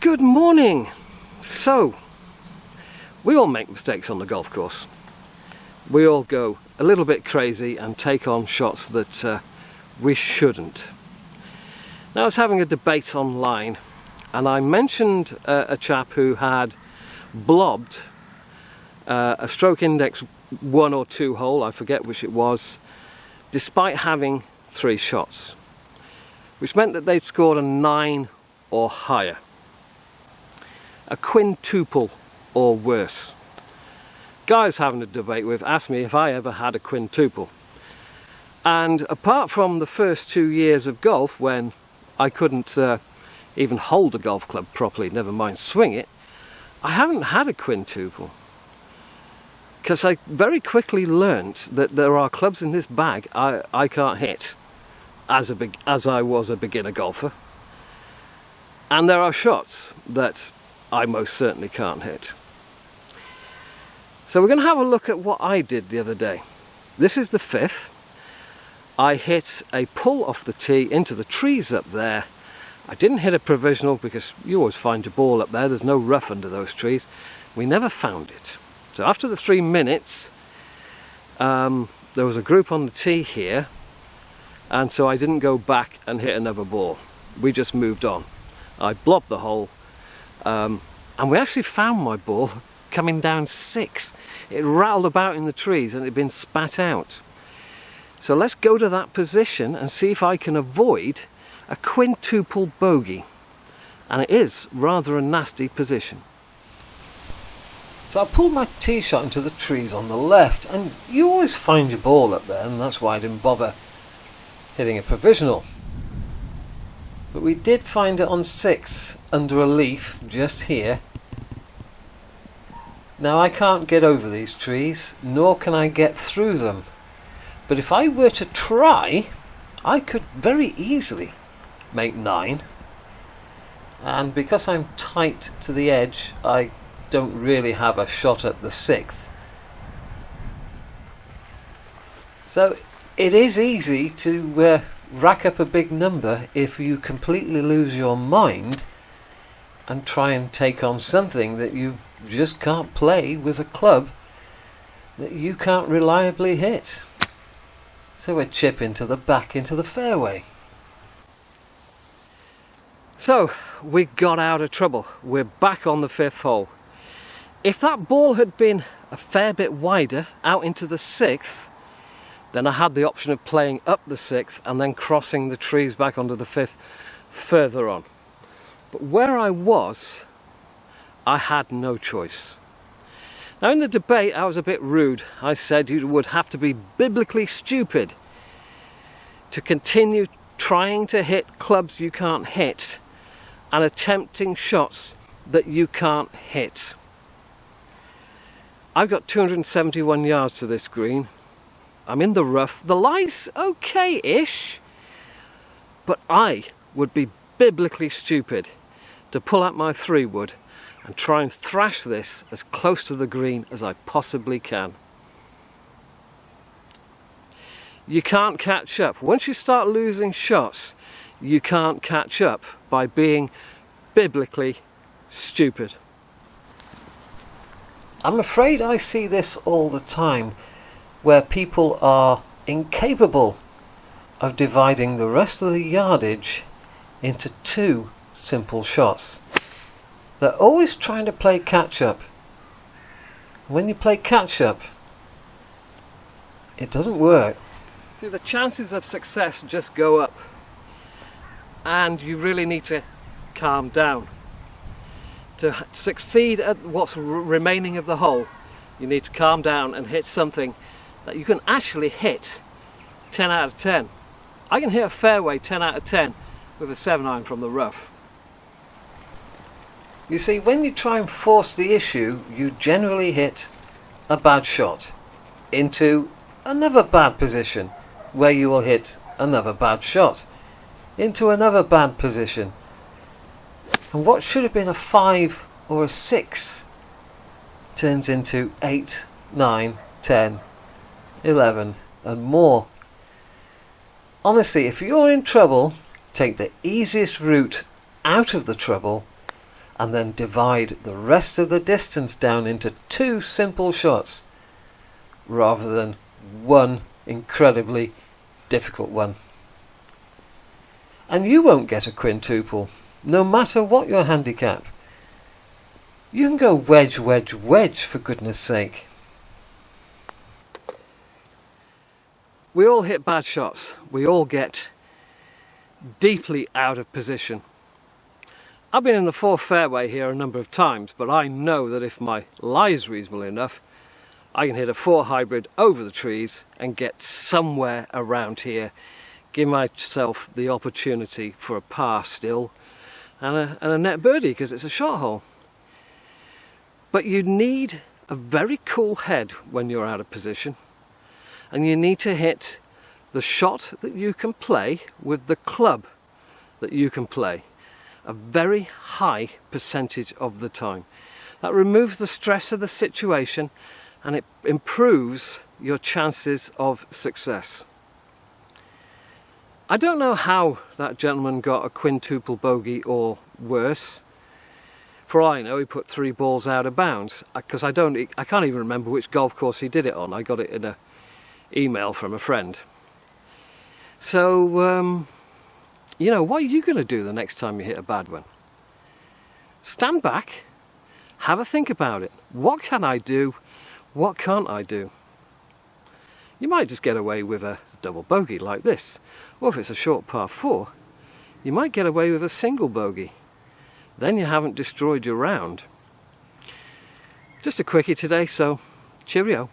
Good morning. So, we all make mistakes on the golf course. We all go a little bit crazy and take on shots that we shouldn't. Now I was having a debate online and I mentioned a chap who had blobbed a stroke index 1 or 2 hole, I forget which it was, despite having 3 shots, which meant that they'd scored a 9 or higher. A quintuple or worse. Guys having a debate with asked me if I ever had a quintuple. And apart from the first 2 years of golf when I couldn't even hold a golf club properly, never mind swing it, I haven't had a quintuple. Because I very quickly learnt that there are clubs in this bag I can't hit as I was a beginner golfer. And there are shots that I most certainly can't hit. So we're going to have a look at what I did the other day. This is the 5th. I hit a pull off the tee into the trees up there. I didn't hit a provisional because you always find your ball up there. There's no rough under those trees. We never found it. So after the 3 minutes, there was a group on the tee here, and so I didn't go back and hit another ball. We just moved on. I blobbed the hole, and we actually found my ball coming down 6. It rattled about in the trees and it had been spat out. So let's go to that position and see if I can avoid a quintuple bogey. And it is rather a nasty position. So I pulled my tee shot into the trees on the left, and you always find your ball up there, and that's why I didn't bother hitting a provisional. But we did find it on 6 under a leaf just here. Now I can't get over these trees, nor can I get through them. But if I were to try, I could very easily make 9. And because I'm tight to the edge, I don't really have a shot at the 6th. So it is easy to rack up a big number if you completely lose your mind and try and take on something that you just can't play with a club that you can't reliably hit. So a chip into the back into the fairway. So we got out of trouble. We're back on the 5th hole. If that ball had been a fair bit wider out into the 6th, then I had the option of playing up the 6th and then crossing the trees back onto the 5th further on. But where I was, I had no choice. Now in the debate I was a bit rude. I said you would have to be biblically stupid to continue trying to hit clubs you can't hit and attempting shots that you can't hit. I've got 271 yards to this green. I'm in the rough. The lie's okay-ish, but I would be biblically stupid to pull out my 3-wood and try and thrash this as close to the green as I possibly can. You can't catch up. Once you start losing shots, you can't catch up by being biblically stupid. I'm afraid I see this all the time, where people are incapable of dividing the rest of the yardage into 2 simple shots. They're always trying to play catch-up. When you play catch-up, it doesn't work. See, the chances of success just go up, and you really need to calm down. To succeed at what's remaining of the hole, you need to calm down and hit something that you can actually hit 10 out of 10. I can hit a fairway 10 out of 10 with a 7-iron from the rough. You see, when you try and force the issue, you generally hit a bad shot into another bad position, where you will hit another bad shot into another bad position. And what should have been a 5 or a 6 turns into 8, 9, 10, 11 and more. Honestly, if you're in trouble, take the easiest route out of the trouble and then divide the rest of the distance down into 2 simple shots rather than one incredibly difficult one. And you won't get a quintuple, no matter what your handicap. You can go wedge, wedge, wedge, for goodness sake. We all hit bad shots. We all get deeply out of position. I've been in the 4th fairway here a number of times, but I know that if my lie is reasonable enough, I can hit a 4 hybrid over the trees and get somewhere around here, give myself the opportunity for a par still and a net birdie because it's a short hole. But you need a very cool head when you're out of position, and you need to hit the shot that you can play with the club that you can play a very high percentage of the time. That removes the stress of the situation and it improves your chances of success. I don't know how that gentleman got a quintuple bogey or worse. For all I know, he put 3 balls out of bounds, because I can't even remember which golf course he did it on. I got it in an email from a friend. So, you know, what are you going to do the next time you hit a bad one? Stand back, have a think about it. What can I do? What can't I do? You might just get away with a double bogey like this, or if it's a short par 4, you might get away with a single bogey. Then you haven't destroyed your round. Just a quickie today, so cheerio.